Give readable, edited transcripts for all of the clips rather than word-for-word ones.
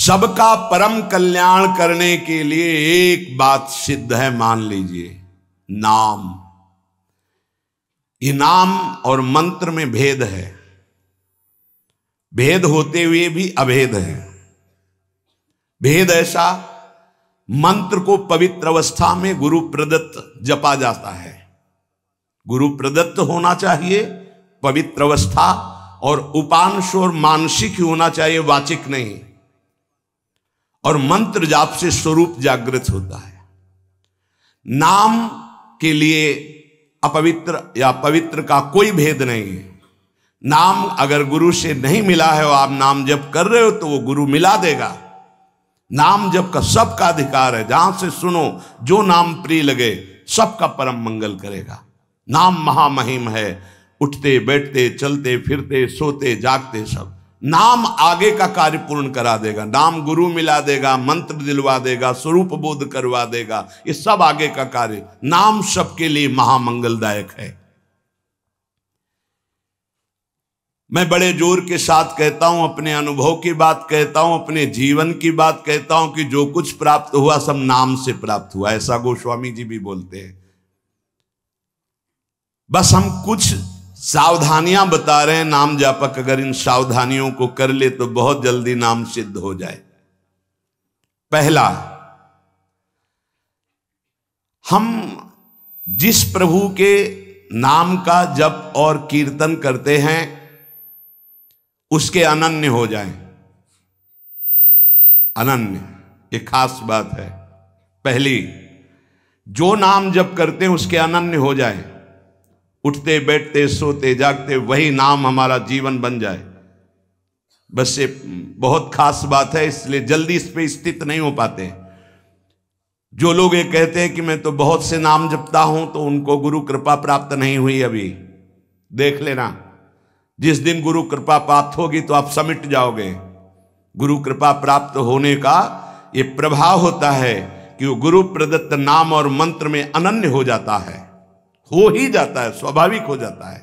सबका परम कल्याण करने के लिए एक बात सिद्ध है, मान लीजिए, नाम। ये नाम और मंत्र में भेद है, भेद होते हुए भी अभेद है। भेद ऐसा, मंत्र को पवित्र अवस्था में गुरु प्रदत्त जपा जाता है, गुरु प्रदत्त होना चाहिए, पवित्र अवस्था, और उपांश और मानसिक होना चाहिए, वाचिक नहीं। और मंत्र जाप से स्वरूप जागृत होता है। नाम के लिए अपवित्र या पवित्र का कोई भेद नहीं है। नाम अगर गुरु से नहीं मिला है और आप नाम जप कर रहे हो तो वो गुरु मिला देगा। नाम जप का सबका अधिकार है, जहां से सुनो जो नाम प्रिय लगे सबका परम मंगल करेगा। नाम महामहिम है, उठते बैठते चलते फिरते सोते जागते सब नाम आगे का कार्य पूर्ण करा देगा। नाम गुरु मिला देगा, मंत्र दिलवा देगा, स्वरूप बोध करवा देगा, ये सब आगे का कार्य। नाम सबके लिए महामंगलदायक है। मैं बड़े जोर के साथ कहता हूं, अपने अनुभव की बात कहता हूं, अपने जीवन की बात कहता हूं कि जो कुछ प्राप्त हुआ सब नाम से प्राप्त हुआ, ऐसा गोस्वामी जी भी बोलते हैं। बस हम कुछ सावधानियां बता रहे हैं। नाम जापक अगर इन सावधानियों को कर ले तो बहुत जल्दी नाम सिद्ध हो जाए। पहला, हम जिस प्रभु के नाम का जप और कीर्तन करते हैं उसके अनन्य हो जाएं। अनन्य, ये खास बात है। पहली, जो नाम जप करते हैं उसके अनन्य हो जाएं। उठते बैठते सोते जागते वही नाम हमारा जीवन बन जाए। बस ये बहुत खास बात है, इसलिए जल्दी इस पे स्थित नहीं हो पाते। जो लोग ये कहते हैं कि मैं तो बहुत से नाम जपता हूं, तो उनको गुरु कृपा प्राप्त नहीं हुई अभी। देख लेना, जिस दिन गुरु कृपा प्राप्त होगी तो आप समिट जाओगे। गुरु कृपा प्राप्त होने का ये प्रभाव होता है कि वो गुरु प्रदत्त नाम और मंत्र में अनन्य हो जाता है, हो ही जाता है, स्वाभाविक हो जाता है।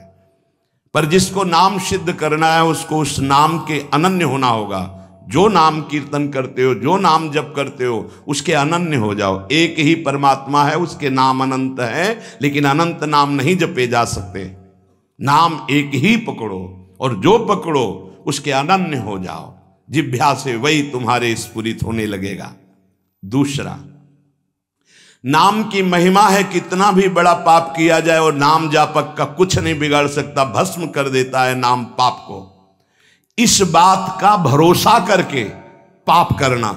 पर जिसको नाम सिद्ध करना है उसको उस नाम के अनन्य होना होगा। जो नाम कीर्तन करते हो, जो नाम जप करते हो, उसके अनन्य हो जाओ। एक ही परमात्मा है, उसके नाम अनंत है, लेकिन अनंत नाम नहीं जपे जा सकते। नाम एक ही पकड़ो, और जो पकड़ो उसके अनन्य हो जाओ। जिह्वा से वही तुम्हारे स्फुरित होने लगेगा। दूसरा, नाम की महिमा है, कितना भी बड़ा पाप किया जाए और नाम जापक का कुछ नहीं बिगाड़ सकता, भस्म कर देता है नाम पाप को। इस बात का भरोसा करके पाप करना,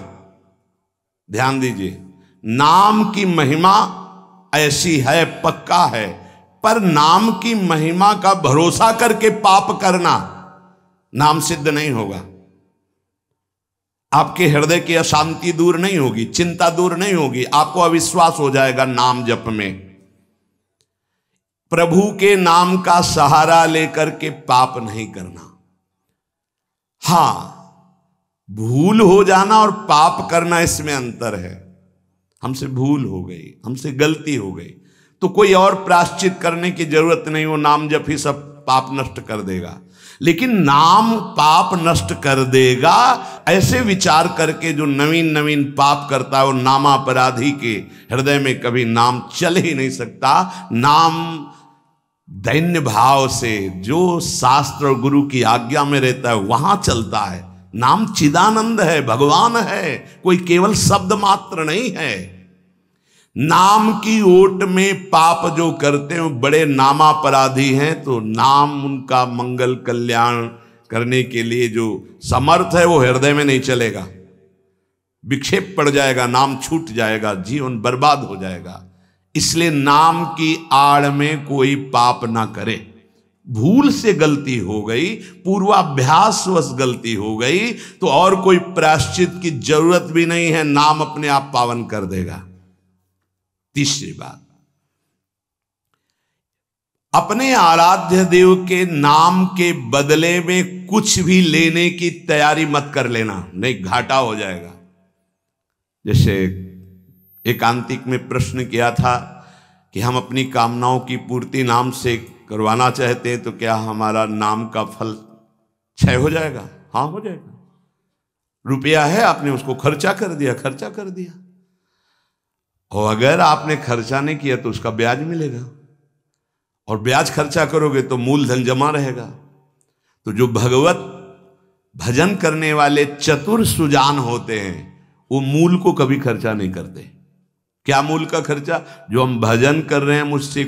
ध्यान दीजिए, नाम की महिमा ऐसी है, पक्का है, पर नाम की महिमा का भरोसा करके पाप करना, नाम सिद्ध नहीं होगा। आपके हृदय की अशांति दूर नहीं होगी, चिंता दूर नहीं होगी, आपको अविश्वास हो जाएगा नाम जप में। प्रभु के नाम का सहारा लेकर के पाप नहीं करना। हां, भूल हो जाना और पाप करना, इसमें अंतर है। हमसे भूल हो गई, हमसे गलती हो गई, तो कोई और प्रायश्चित करने की जरूरत नहीं, वो नाम जप ही सब पाप नष्ट कर देगा। लेकिन नाम पाप नष्ट कर देगा, ऐसे विचार करके जो नवीन नवीन पाप करता है, वो नामापराधी के हृदय में कभी नाम चल ही नहीं सकता। नाम दैन्य भाव से, जो शास्त्र और गुरु की आज्ञा में रहता है, वहां चलता है। नाम चिदानंद है, भगवान है, कोई केवल शब्द मात्र नहीं है। नाम की ओट में पाप जो करते हैं बड़े नामापराधी हैं, तो नाम उनका मंगल कल्याण करने के लिए जो समर्थ है वो हृदय में नहीं चलेगा, विक्षेप पड़ जाएगा, नाम छूट जाएगा, जीवन बर्बाद हो जाएगा। इसलिए नाम की आड़ में कोई पाप ना करे। भूल से गलती हो गई, पूर्वाभ्यासवश गलती हो गई, तो और कोई प्रायश्चित की जरूरत भी नहीं है, नाम अपने आप पावन कर देगा। तीसरी बात, अपने आराध्य देव के नाम के बदले में कुछ भी लेने की तैयारी मत कर लेना, नहीं घाटा हो जाएगा। जैसे एकांतिक में प्रश्न किया था कि हम अपनी कामनाओं की पूर्ति नाम से करवाना चाहते हैं, तो क्या हमारा नाम का फल क्षय हो जाएगा? हाँ, हो जाएगा। रुपया है, आपने उसको खर्चा कर दिया। और अगर आपने खर्चा नहीं किया तो उसका ब्याज मिलेगा, और ब्याज खर्चा करोगे तो मूलधन जमा रहेगा। तो जो भगवत भजन करने वाले चतुर सुजान होते हैं वो मूल को कभी खर्चा नहीं करते। क्या मूल का खर्चा? जो हम भजन कर रहे हैं मुझसे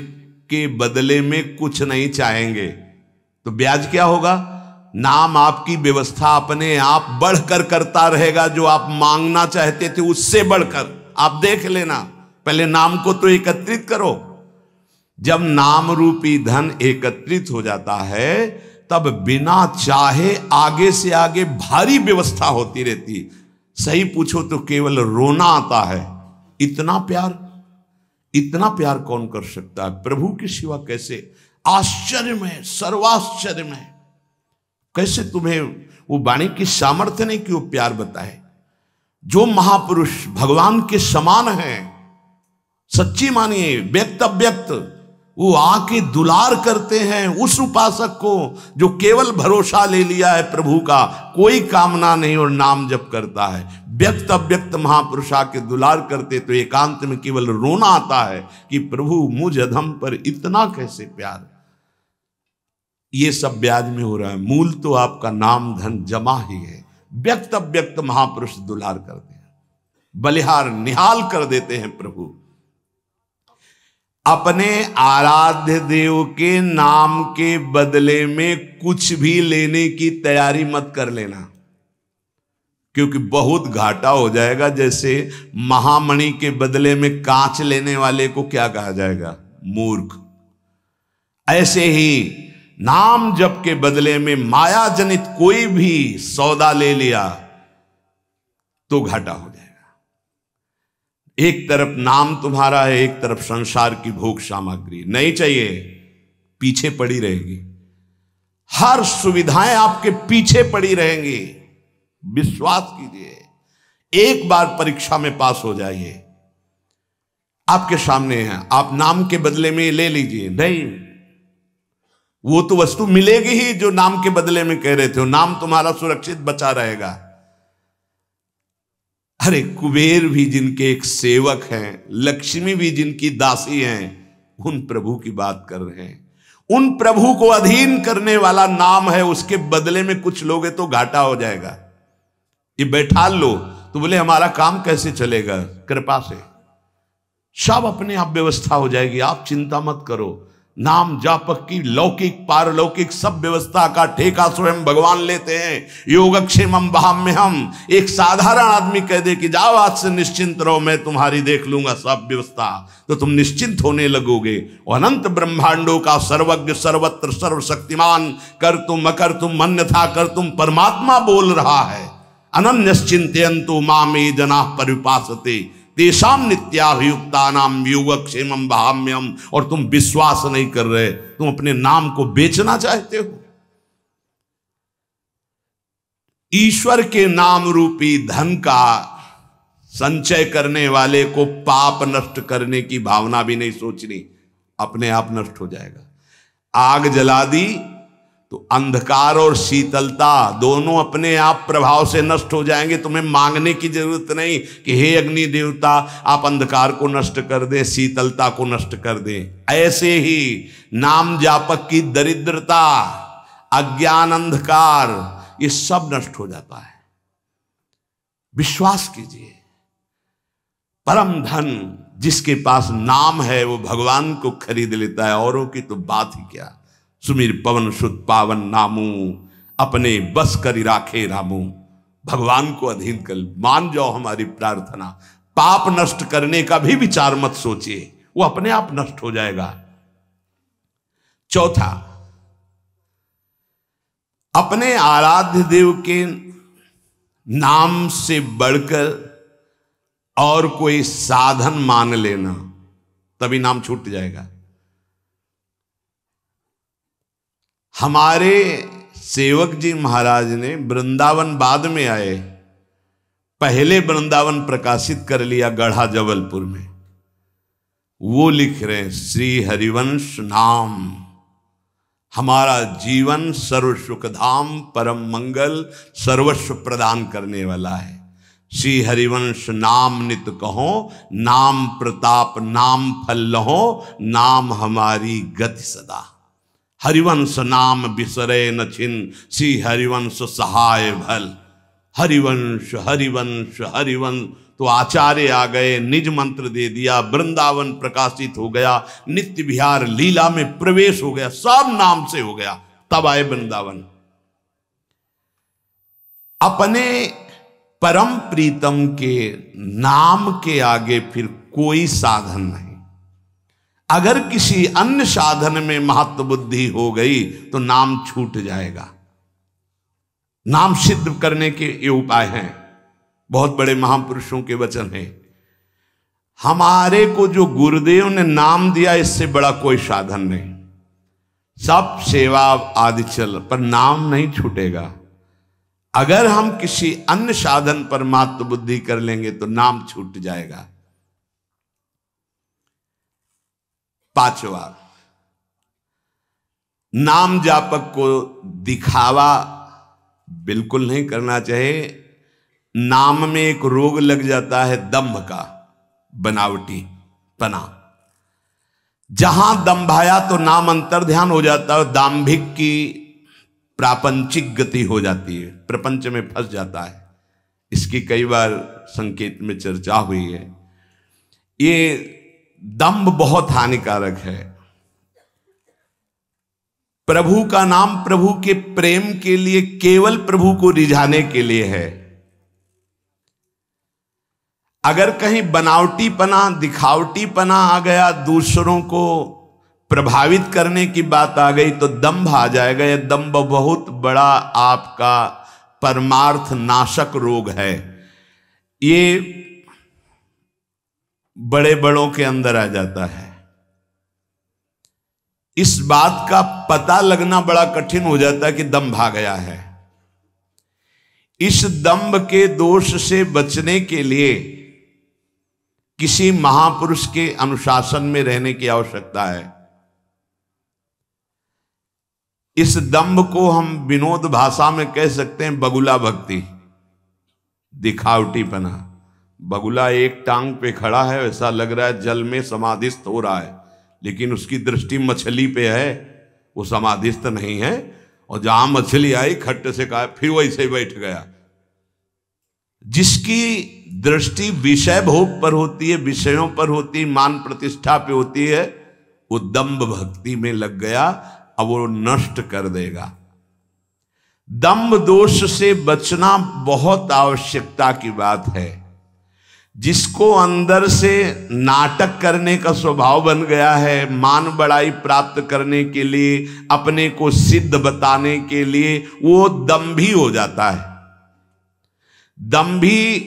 के बदले में कुछ नहीं चाहेंगे, तो ब्याज क्या होगा? नाम आपकी व्यवस्था अपने आप बढ़कर करता रहेगा, जो आप मांगना चाहते थे उससे बढ़कर। आप देख लेना, पहले नाम को तो एकत्रित करो। जब नाम रूपी धन एकत्रित हो जाता है तब बिना चाहे आगे से आगे भारी व्यवस्था होती रहती। सही पूछो तो केवल रोना आता है। इतना प्यार कौन कर सकता है प्रभु के सिवा? कैसे? आश्चर्य में, सर्वाश्चर्य में। कैसे तुम्हें वो वाणी की सामर्थ्य नहीं कि वो प्यार बताए? जो महापुरुष भगवान के समान हैं, सच्ची मानिए, व्यक्त अव्यक्त, वो आके दुलार करते हैं उस उपासक को जो केवल भरोसा ले लिया है प्रभु का, कोई कामना नहीं और नाम जप करता है। व्यक्त अव्यक्त महापुरुष आके दुलार करते तो एकांत में केवल रोना आता है कि प्रभु मुझ अधम पर इतना कैसे प्यार। ये सब ब्याज में हो रहा है, मूल तो आपका नाम धन जमा ही है। व्यक्त अव्यक्त महापुरुष दुलार करते हैं, बलिहार निहाल कर देते हैं प्रभु। अपने आराध्य देव के नाम के बदले में कुछ भी लेने की तैयारी मत कर लेना, क्योंकि बहुत घाटा हो जाएगा। जैसे महामणि के बदले में कांच लेने वाले को क्या कहा जाएगा? मूर्ख। ऐसे ही नाम जप के बदले में माया जनित कोई भी सौदा ले लिया तो घाटा हो जाएगा। एक तरफ नाम तुम्हारा है, एक तरफ संसार की भोग सामग्री नहीं चाहिए, पीछे पड़ी रहेगी। हर सुविधाएं आपके पीछे पड़ी रहेंगी। विश्वास कीजिए, एक बार परीक्षा में पास हो जाइए, आपके सामने है, आप नाम के बदले में ले लीजिए। नहीं, वो तो वस्तु मिलेगी ही जो नाम के बदले में कह रहे थे। नाम तुम्हारा सुरक्षित बचा रहेगा। अरे कुबेर भी जिनके एक सेवक हैं, लक्ष्मी भी जिनकी दासी हैं, उन प्रभु की बात कर रहे हैं। उन प्रभु को अधीन करने वाला नाम है, उसके बदले में कुछ लोगे तो घाटा हो जाएगा। ये बैठा लो तो बोले हमारा काम कैसे चलेगा? कृपा से सब अपने आप व्यवस्था हो जाएगी, आप चिंता मत करो। नाम जापक की लौकिक पारलौकिक सब व्यवस्था का ठेका स्वयं भगवान लेते हैं। योगक्षेमम वहाम्यहम। एक साधारण आदमी कह दे कि जाओ आज से निश्चिंत रहो, मैं तुम्हारी देख लूंगा सब व्यवस्था, तो तुम निश्चिंत होने लगोगे। अनंत ब्रह्मांडों का सर्वज्ञ सर्वत्र सर्वशक्तिमान कर तुम अकर तुम अन्यथा कर तुम परमात्मा बोल रहा है। अनन्यश्चिन्तयन्तु मामे जनाः परिपासते तेषां नित्याभियुक्तानां योगक्षेमं वहाम्यहम्। और तुम विश्वास नहीं कर रहे, तुम अपने नाम को बेचना चाहते हो। ईश्वर के नाम रूपी धन का संचय करने वाले को पाप नष्ट करने की भावना भी नहीं सोचनी, अपने आप नष्ट हो जाएगा। आग जला दी तो अंधकार और शीतलता दोनों अपने आप प्रभाव से नष्ट हो जाएंगे। तुम्हें मांगने की जरूरत नहीं कि हे अग्नि देवता आप अंधकार को नष्ट कर दें, शीतलता को नष्ट कर दें। ऐसे ही नाम जापक की दरिद्रता, अज्ञान, अंधकार, ये सब नष्ट हो जाता है। विश्वास कीजिए, परम धन जिसके पास नाम है वो भगवान को खरीद लेता है, औरों की तो बात ही क्या। सुमिर पवन सुत पावन नामू, अपने बस करी राखे रामू। भगवान को अधीन कर मान जाओ हमारी प्रार्थना। पाप नष्ट करने का भी विचार मत सोचिए, वो अपने आप नष्ट हो जाएगा। चौथा, अपने आराध्य देव के नाम से बढ़कर और कोई साधन मान लेना, तभी नाम छूट जाएगा। हमारे सेवक जी महाराज ने वृंदावन बाद में आए, पहले वृंदावन प्रकाशित कर लिया गढ़ा जबलपुर में। वो लिख रहे हैं श्री हरिवंश नाम हमारा जीवन सर्व सुखधाम परम मंगल सर्वस्व प्रदान करने वाला है। श्री हरिवंश नाम नित कहो, नाम प्रताप नाम फल लहो, नाम हमारी गति सदा। हरिवंश नाम बिसरे न छिन, श्री हरिवंश सहाय भल। हरिवंश हरिवंश हरिवंश। तो आचार्य आ गए, निज मंत्र दे दिया, वृंदावन प्रकाशित हो गया, नित्य विहार लीला में प्रवेश हो गया, सब नाम से हो गया। तब आए वृंदावन। अपने परम प्रीतम के नाम के आगे फिर कोई साधन नहीं। अगर किसी अन्य साधन में महत्व बुद्धि हो गई तो नाम छूट जाएगा। नाम सिद्ध करने के ये उपाय हैं, बहुत बड़े महापुरुषों के वचन हैं। हमारे को जो गुरुदेव ने नाम दिया, इससे बड़ा कोई साधन नहीं। सब सेवा आदि चल, पर नाम नहीं छूटेगा। अगर हम किसी अन्य साधन पर मात्र बुद्धि कर लेंगे तो नाम छूट जाएगा। पांचवा, नाम जापक को दिखावा बिल्कुल नहीं करना चाहिए। नाम में एक रोग लग जाता है दंभ का, बनावटी पना। जहां दंभाया तो नाम अंतर ध्यान हो जाता है, दाम्भिक की प्रापंचिक गति हो जाती है, प्रपंच में फंस जाता है। इसकी कई बार संकेत में चर्चा हुई है। ये दंभ बहुत हानिकारक है। प्रभु का नाम प्रभु के प्रेम के लिए, केवल प्रभु को रिझाने के लिए है। अगर कहीं बनावटीपना दिखावटीपना आ गया, दूसरों को प्रभावित करने की बात आ गई, तो दंभ आ जाएगा। यह दंभ बहुत बड़ा आपका परमार्थ नाशक रोग है। ये बड़े बड़ों के अंदर आ जाता है। इस बात का पता लगना बड़ा कठिन हो जाता है कि दंभ आ गया है। इस दंभ के दोष से बचने के लिए किसी महापुरुष के अनुशासन में रहने की आवश्यकता है। इस दंभ को हम विनोद भाषा में कह सकते हैं बगुला भक्ति, दिखावटीपना। बगुला एक टांग पे खड़ा है, ऐसा लग रहा है जल में समाधिस्थ हो रहा है, लेकिन उसकी दृष्टि मछली पे है, वो समाधिस्थ नहीं है। और जहां मछली आई खट्ट से कहा, फिर वैसे ही बैठ गया। जिसकी दृष्टि विषय भोग पर होती है, विषयों पर होती है, मान प्रतिष्ठा पे होती है, वो दंभ भक्ति में लग गया, अब वो नष्ट कर देगा। दंभ दोष से बचना बहुत आवश्यकता की बात है। जिसको अंदर से नाटक करने का स्वभाव बन गया है, मान बड़ाई प्राप्त करने के लिए, अपने को सिद्ध बताने के लिए, वो दंभी हो जाता है। दंभी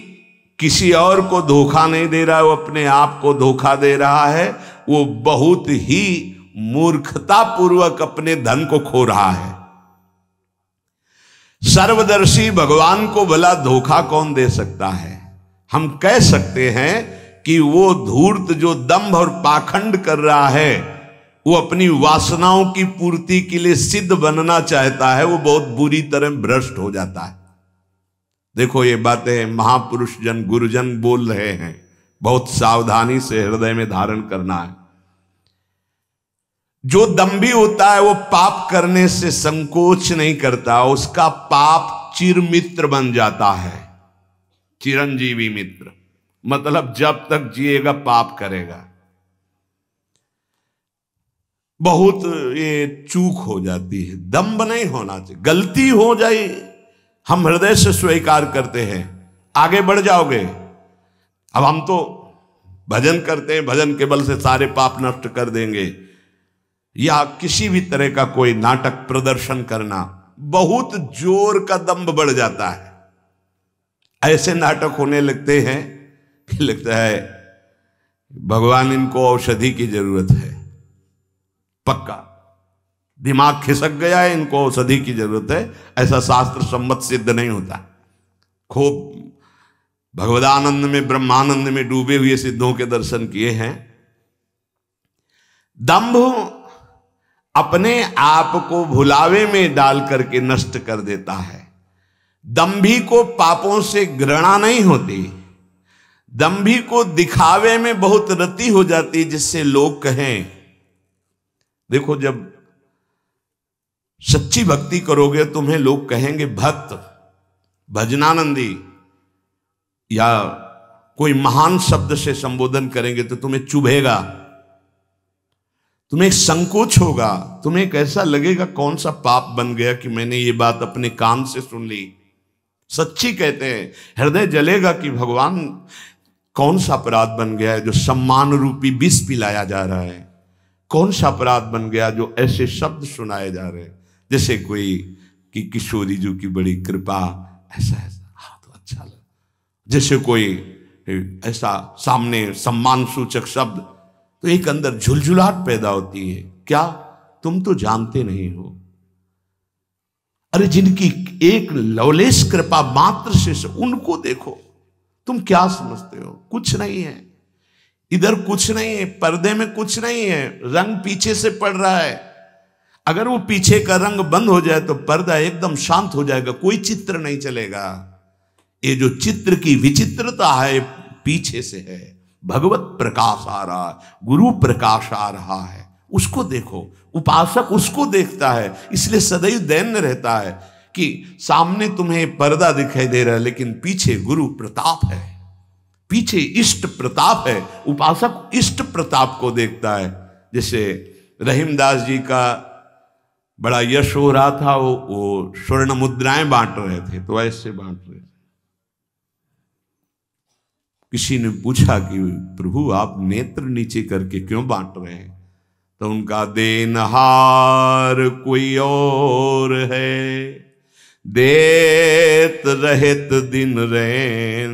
किसी और को धोखा नहीं दे रहा है, वो अपने आप को धोखा दे रहा है। वो बहुत ही मूर्खता पूर्वक अपने धन को खो रहा है। सर्वदर्शी भगवान को भला धोखा कौन दे सकता है? हम कह सकते हैं कि वो धूर्त जो दंभ और पाखंड कर रहा है, वो अपनी वासनाओं की पूर्ति के लिए सिद्ध बनना चाहता है, वो बहुत बुरी तरह भ्रष्ट हो जाता है। देखो, ये बातें महापुरुष जन गुरुजन बोल रहे हैं, बहुत सावधानी से हृदय में धारण करना है। जो दंभी होता है वो पाप करने से संकोच नहीं करता, उसका पाप चिरमित्र बन जाता है। चिरंजीवी मित्र मतलब जब तक जिएगा पाप करेगा। बहुत ये चूक हो जाती है, दंभ नहीं होना चाहिए। गलती हो जाए हम हृदय से स्वीकार करते हैं, आगे बढ़ जाओगे। अब हम तो भजन करते हैं, भजन के बल से सारे पाप नष्ट कर देंगे, या किसी भी तरह का कोई नाटक प्रदर्शन करना, बहुत जोर का दंभ बढ़ जाता है। ऐसे नाटक होने लगते हैं कि लगता है भगवान इनको औषधि की जरूरत है। पक्का दिमाग खिसक गया है, इनको औषधि की जरूरत है। ऐसा शास्त्र सम्मत सिद्ध नहीं होता। खूब भगवदानंद में ब्रह्मानंद में डूबे हुए सिद्धों के दर्शन किए हैं। दंभ अपने आप को भुलावे में डाल करके नष्ट कर देता है। दंभी को पापों से घृणा नहीं होती, दंभी को दिखावे में बहुत रति हो जाती, जिससे लोग कहें। देखो, जब सच्ची भक्ति करोगे तुम्हें लोग कहेंगे भक्त, भजनानंदी, या कोई महान शब्द से संबोधन करेंगे तो तुम्हें चुभेगा, तुम्हें एक संकोच होगा, तुम्हें एक ऐसा लगेगा कौन सा पाप बन गया कि मैंने ये बात अपने कान से सुन ली। सच्ची कहते हैं, हृदय जलेगा कि भगवान कौन सा अपराध बन गया है जो सम्मान रूपी विष पिलाया जा रहा है, कौन सा अपराध बन गया जो ऐसे शब्द सुनाए जा रहे हैं। जैसे कोई कि किशोरी जी की बड़ी कृपा, ऐसा ऐसा, हाँ तो अच्छा लगा। जैसे कोई ऐसा सामने सम्मान सूचक शब्द, तो एक अंदर झुलझुलाहट पैदा होती है। क्या तुम तो जानते नहीं हो? अरे जिनकी एक लवलेश कृपा मात्र से उनको देखो, तुम क्या समझते हो? कुछ नहीं है इधर, कुछ नहीं है, पर्दे में कुछ नहीं है, रंग पीछे से पड़ रहा है। अगर वो पीछे का रंग बंद हो जाए तो पर्दा एकदम शांत हो जाएगा, कोई चित्र नहीं चलेगा। ये जो चित्र की विचित्रता है पीछे से है। भगवत प्रकाश आ रहा है, गुरु प्रकाश आ रहा है, उसको देखो। उपासक उसको देखता है, इसलिए सदैव दैन्य रहता है कि सामने तुम्हें पर्दा दिखाई दे रहा है लेकिन पीछे गुरु प्रताप है, पीछे इष्ट प्रताप है। उपासक इष्ट प्रताप को देखता है। जैसे रहीमदास जी का बड़ा यश हो रहा था, वो स्वर्ण मुद्राएं बांट रहे थे, तो ऐसे बांट रहे थे। किसी ने पूछा कि प्रभु आप नेत्र नीचे करके क्यों बांट रहे हैं? तो उनका देनहार कोई और है, देत रहत दिन रैन,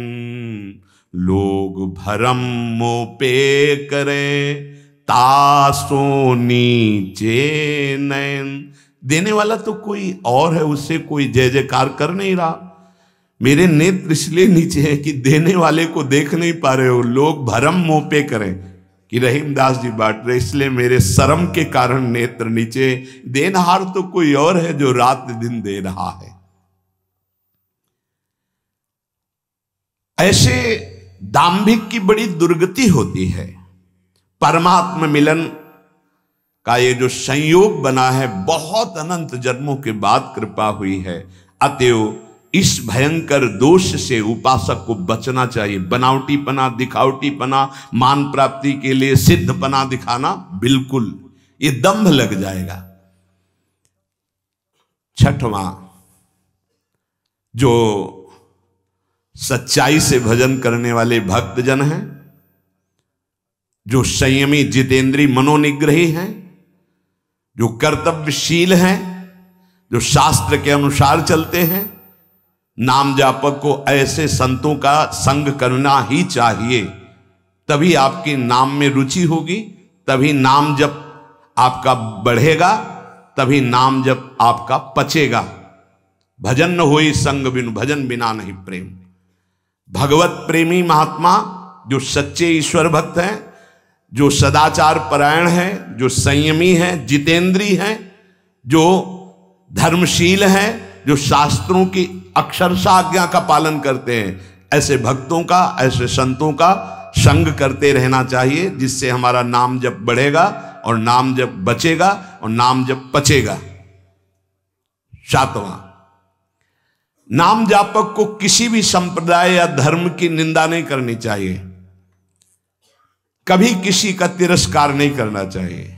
लोग भरम मोह पे करें, तासो नीचे नैन। देने वाला तो कोई और है, उससे कोई जय जयकार कर नहीं रहा। मेरे नेत्र इसलिए नीचे हैं कि देने वाले को देख नहीं पा रहे हो, लोग भरम मोह पे करें कि रहीमदास जी बांट रहे, इसलिए मेरे शर्म के कारण नेत्र नीचे। देनहार तो कोई और है जो रात दिन दे रहा है। ऐसे दाम्भिक की बड़ी दुर्गति होती है। परमात्मा मिलन का ये जो संयोग बना है, बहुत अनंत जन्मों के बाद कृपा हुई है। अतएव इस भयंकर दोष से उपासक को बचना चाहिए। बनावटीपना, दिखावटीपना, मान प्राप्ति के लिए सिद्धपना दिखाना, बिल्कुल ये दंभ लग जाएगा। छठवां, जो सच्चाई से भजन करने वाले भक्तजन हैं, जो संयमी जितेंद्री मनोनिग्रही हैं, जो कर्तव्यशील हैं, जो शास्त्र के अनुसार चलते हैं, नाम जापक को ऐसे संतों का संग करना ही चाहिए। तभी आपकी नाम में रुचि होगी, तभी नाम जप आपका बढ़ेगा, तभी नाम जप आपका पचेगा। भजन न होई संग बिनु, भजन बिना नहीं प्रेम। भगवत प्रेमी महात्मा जो सच्चे ईश्वर भक्त हैं, जो सदाचार परायण हैं, जो संयमी हैं, जितेंद्री हैं, जो धर्मशील हैं, जो शास्त्रों की अक्षरशः आज्ञा का पालन करते हैं, ऐसे भक्तों का, ऐसे संतों का संग करते रहना चाहिए, जिससे हमारा नाम जप बढ़ेगा और नाम जप बचेगा और नाम जप पचेगा। सातवां, नाम जापक को किसी भी संप्रदाय या धर्म की निंदा नहीं करनी चाहिए, कभी किसी का तिरस्कार नहीं करना चाहिए,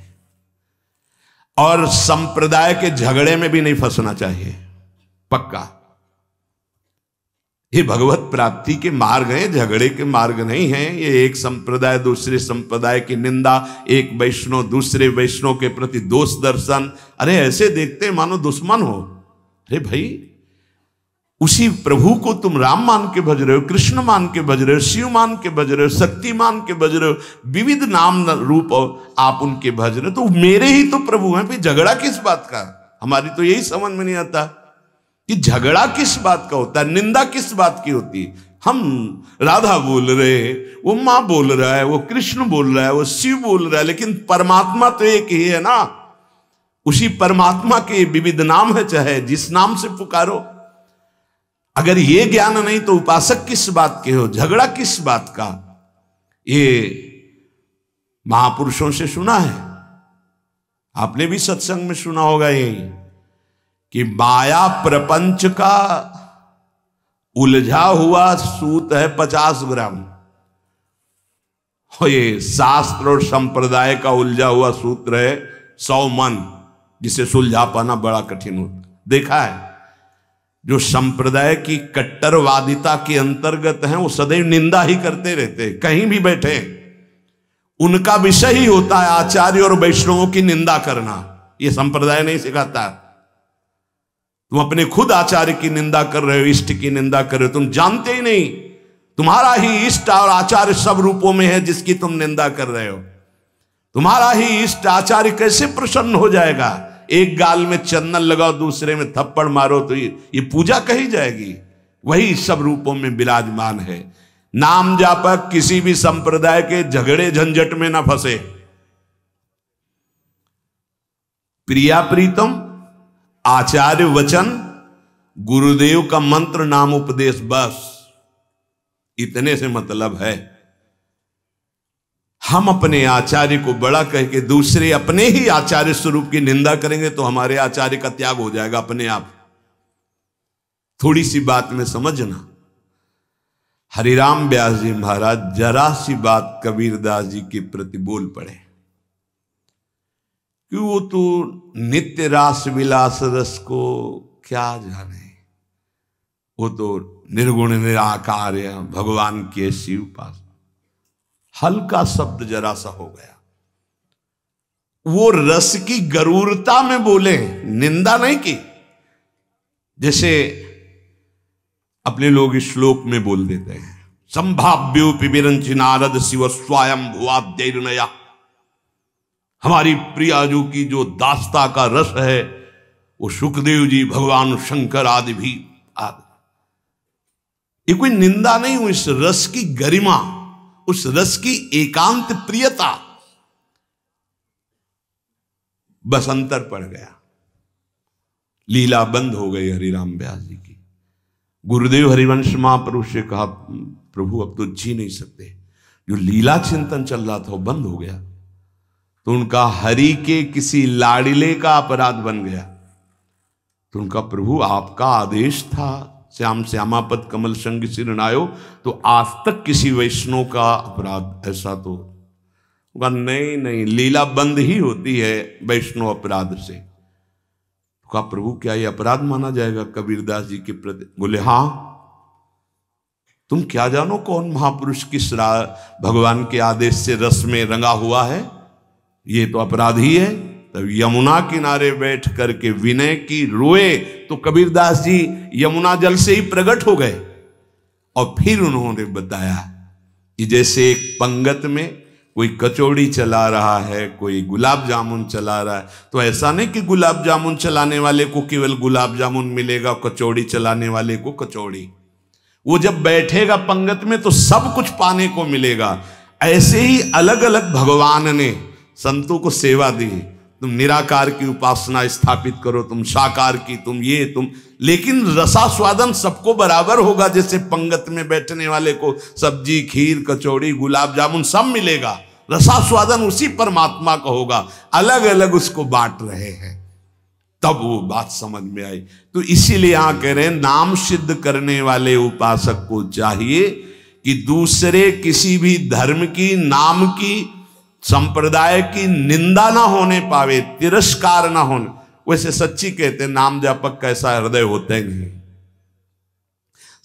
और संप्रदाय के झगड़े में भी नहीं फंसना चाहिए। पक्का ये भगवत प्राप्ति के मार्ग हैं, झगड़े के मार्ग नहीं हैं। ये एक संप्रदाय दूसरे संप्रदाय की निंदा, एक वैष्णव दूसरे वैष्णव के प्रति दोष दर्शन, अरे ऐसे देखते मानो दुश्मन हो। अरे भाई, उसी प्रभु को तुम राम मान के भज रहे हो, कृष्ण मान के भज रहे हो, शिव मान के भज रहे हो, शक्ति मान के भज रहे हो, विविध नाम रूप आप उनके भज रहे हो, तो मेरे ही तो प्रभु हैं। फिर झगड़ा किस बात का? हमारी तो यही समझ में नहीं आता कि झगड़ा किस बात का होता है, निंदा किस बात की होती है। हम राधा बोल रहे, वो माँ बोल रहा है, वो कृष्ण बोल रहा है, वो शिव बोल रहा है, लेकिन परमात्मा तो एक ही है ना। उसी परमात्मा के विविध नाम है, चाहे जिस नाम से पुकारो। अगर ये ज्ञान नहीं तो उपासक किस बात के हो, झगड़ा किस बात का। ये महापुरुषों से सुना है, आपने भी सत्संग में सुना होगा यही, कि माया प्रपंच का उलझा हुआ सूत है 50 ग्राम, और ये शास्त्र और संप्रदाय का उलझा हुआ सूत्र है 100 मन, जिसे सुलझा पाना बड़ा कठिन होता। देखा है, जो संप्रदाय की कट्टरवादिता के अंतर्गत हैं वो सदैव निंदा ही करते रहते, कहीं भी बैठे उनका विषय ही होता है आचार्य और वैष्णवों की निंदा करना। ये संप्रदाय नहीं सिखाता। तुम अपने खुद आचार्य की निंदा कर रहे हो, इष्ट की निंदा कर रहे हो, तुम जानते ही नहीं तुम्हारा ही इष्ट और आचार्य सब रूपों में है जिसकी तुम निंदा कर रहे हो। तुम्हारा ही इष्ट आचार्य कैसे प्रसन्न हो जाएगा? एक गाल में चंदन लगाओ, दूसरे में थप्पड़ मारो तो ये पूजा कही जाएगी। वही सब रूपों में विराजमान है। नाम जापक किसी भी संप्रदाय के झगड़े झंझट में ना फंसे। प्रिया प्रीतम, आचार्य वचन, गुरुदेव का मंत्र, नाम उपदेश, बस इतने से मतलब है। हम अपने आचार्य को बड़ा कह के दूसरे अपने ही आचार्य स्वरूप की निंदा करेंगे तो हमारे आचार्य का त्याग हो जाएगा अपने आप। थोड़ी सी बात में समझना। हरिराम व्यास जी महाराज जरा सी बात कबीरदास जी के प्रति बोल पड़े कि वो तो नित्य रास विलास रस को क्या जाने, वो तो निर्गुण निराकार भगवान के शिव पास। हल्का शब्द जरा सा हो गया, वो रस की गरूरता में बोले, निंदा नहीं की। जैसे अपने लोग इस श्लोक में बोल देते हैं, संभाव्योपि विरंचि नारद शिव स्वयं भुवाद्यैर्नया। हमारी प्रियाजू की जो दास्ता का रस है वो सुखदेव जी, भगवान शंकर आदि भी आदि। ये कोई निंदा नहीं, उस रस की गरिमा, उस रस की एकांत प्रियता, बस अंतर पड़ गया। लीला बंद हो गई हरिराम व्यास जी की। गुरुदेव हरिवंश महापुरुष से कहा, प्रभु अब तो जी नहीं सकते, जो लीला चिंतन चल रहा था वो बंद हो गया। तो उनका हरि के किसी लाडिले का अपराध बन गया। तो उनका, प्रभु आपका आदेश था श्याम श्यामापद कमल संग सिरनायो, तो आज तक किसी वैष्णव का अपराध ऐसा तो नहीं नहीं, लीला बंद ही होती है वैष्णव अपराध से। तो कहा, प्रभु क्या ये अपराध माना जाएगा कबीरदास जी के प्रति? बोले हाँ, तुम क्या जानो कौन महापुरुष किस भगवान के आदेश से रस में रंगा हुआ है, ये तो अपराध ही है। तब यमुना किनारे बैठ करके विनय की रोए तो कबीरदास जी यमुना जल से ही प्रकट हो गए। और फिर उन्होंने बताया कि जैसे एक पंगत में कोई कचौड़ी चला रहा है, कोई गुलाब जामुन चला रहा है, तो ऐसा नहीं कि गुलाब जामुन चलाने वाले को केवल गुलाब जामुन मिलेगा, कचौड़ी चलाने वाले को कचौड़ी। वो जब बैठेगा पंगत में तो सब कुछ पाने को मिलेगा। ऐसे ही अलग अलग भगवान ने संतों को सेवा दी। तुम निराकार की उपासना स्थापित करो, तुम साकार की, तुम ये तुम, लेकिन रसास्वादन सबको बराबर होगा। जैसे पंगत में बैठने वाले को सब्जी, खीर, कचौड़ी, गुलाब जामुन सब मिलेगा, रसास्वादन उसी परमात्मा का होगा। अलग अलग उसको बांट रहे हैं, तब वो बात समझ में आई। तो इसीलिए यहां कह रहे हैं, नाम सिद्ध करने वाले उपासक को चाहिए कि दूसरे किसी भी धर्म की, नाम की, संप्रदाय की निंदा ना होने पावे, तिरस्कार ना होने। वैसे सच्ची कहते हैं, नाम जापक का ऐसा हृदय होता ही नहीं।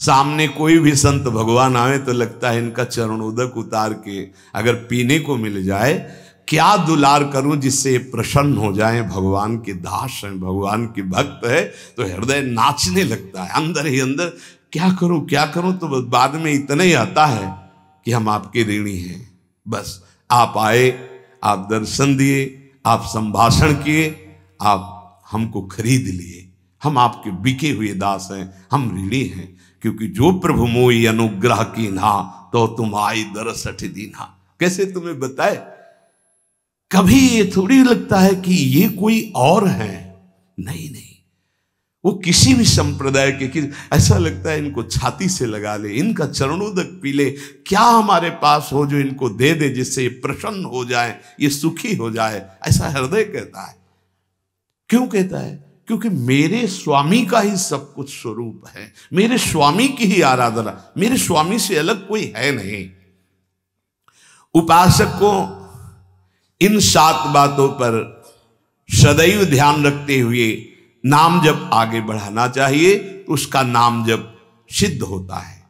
सामने कोई भी संत भगवान आए तो लगता है इनका चरणोदक उतार के अगर पीने को मिल जाए, क्या दुलार करूं जिससे प्रसन्न हो जाए। भगवान के दास हैं, भगवान के भक्त है, तो हृदय नाचने लगता है अंदर ही अंदर। क्या करूं, तो बाद में इतना ही आता है कि हम आपके ऋणी हैं। बस आप आए, आप दर्शन दिए, आप संभाषण किए, आप हमको खरीद लिए, हम आपके बिके हुए दास हैं, हम ऋणी हैं। क्योंकि जो प्रभु मोई अनुग्रह की ना, तो तुम आई दरसठ दीना। कैसे तुम्हें बताए, कभी ये थोड़ी लगता है कि ये कोई और है, नहीं नहीं, वो किसी भी संप्रदाय के ऐसा लगता है इनको छाती से लगा ले, इनका चरणोदक पी ले, क्या हमारे पास हो जो इनको दे दे जिससे ये प्रसन्न हो जाए, ये सुखी हो जाए, ऐसा हृदय कहता है। क्यों कहता है? क्योंकि मेरे स्वामी का ही सब कुछ स्वरूप है, मेरे स्वामी की ही आराधना, मेरे स्वामी से अलग कोई है नहीं। उपासक को इन 7 बातों पर सदैव ध्यान रखते हुए नाम जप आगे बढ़ाना चाहिए, तो उसका नाम जप सिद्ध होता है।